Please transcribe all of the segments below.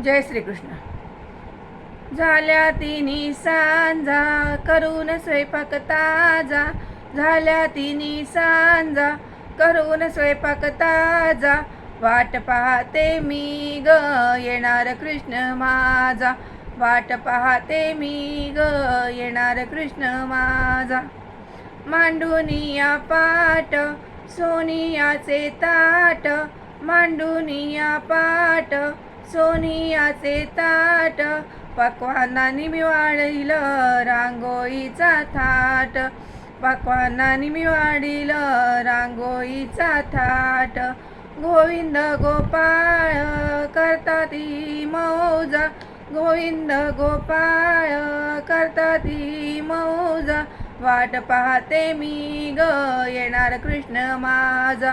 जय श्रीकृष्ण. झाल्या तिन्ही सांजा करून स्वयंपाक ताजा, झाल्या तिन्ही सांजा करून स्वयंपाक ताजा, वाट पाहते मी ग येणार कृष्ण माझा, वाट पाहते मी ग येणार कृष्ण माझा. मांडुनिया पाट सोनियाचे ताट, मांडुनिया पाट सोनियाचे ताट, पक्वान्नांनी मी वाढिलं रांगोळीचा थाट, पक्वान्नांनी मी वाढिलं रांगोळीचा थाट. गोविंद गोपाळ करताती मौजा, गोविंद गोपाळ करताती मौजा, वाट पाहते मी ग येणार कृष्ण माझा,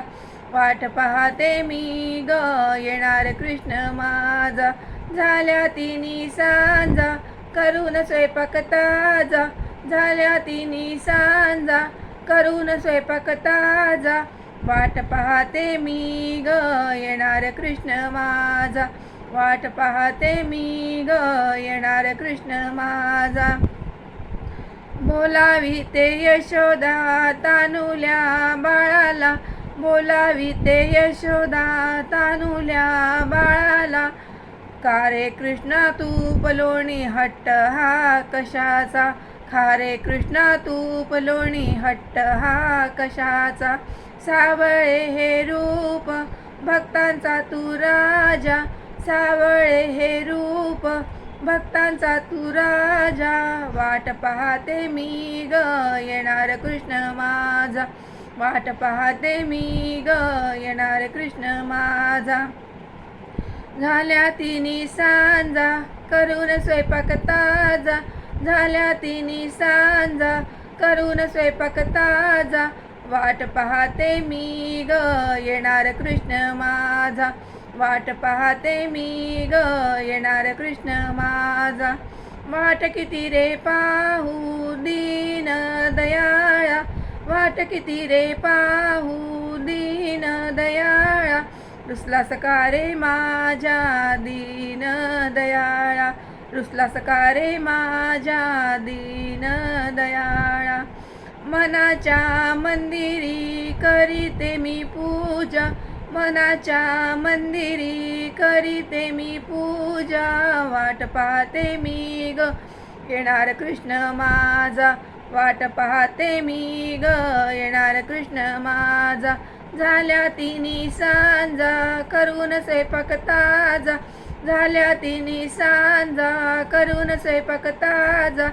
वाट पाहते मी ग येणार कृष्ण माझा. झाल्या तिन्ही सांजा करून स्वयंपाक ताजा, झाल्या तिन्ही सांजा करून स्वयंपाक ताजा, वाट पाहते मी ग येणार कृष्ण माझा, वाट पाहते मी ग येणार कृष्ण माझा. बोलावी ते यशोदा तानुल्या बाळाला, बोलावी ते यशोदा तानुल्या बाळाला, कारे कृष्णा तूप लोणी हट्ट हा कशाचा, खारे कृष्णा तूप लोणी हट्ट हा कशाचा. सावळे हे रूप भक्तांचा तू राजा, सावळे हे रूप भक्तांचा तू राजा, वाट पाहते मी ग येणार कृष्ण माझा, वाट पाहते मी ग येणार कृष्ण माझा. झाल्या तिन्ही सांजा करून स्वयंपाक ताजा, झाल्या तिन्ही सांजा करून स्वयंपाक ताजा, वाट पाहते मी ग येणार कृष्ण माझा, वाट पाहते मी ग येणार कृष्ण माझा. वाट किती रे पाहू दीन दयाळा, वाट किती रे पाहू दीन दयाळा, रुसलास का रे माझ्या दीन दयाळा, रुसलास का रे माझ्या दीन दयाळा. मनाच्या मंदिरी करीते मी पूजा, मनाच्या मंदिरी करीते मी पूजा, वाट पाहते मी ग येणार कृष्ण माझा, वाट पाहते मी ग येणार कृष्ण माझा. झाल्या तिन्ही सांजा करून स्वयंपाक ताजा, झाल्या तिन्ही सांजा करून स्वयंपाक ताजा,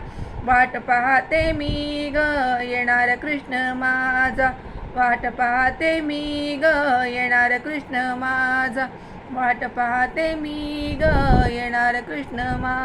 वाट पाहते मी ग येणार कृष्ण माझा, वाट पाहते मी ग येणार कृष्ण माझा, वाट पाहते मी ग येणार कृष्ण माझा.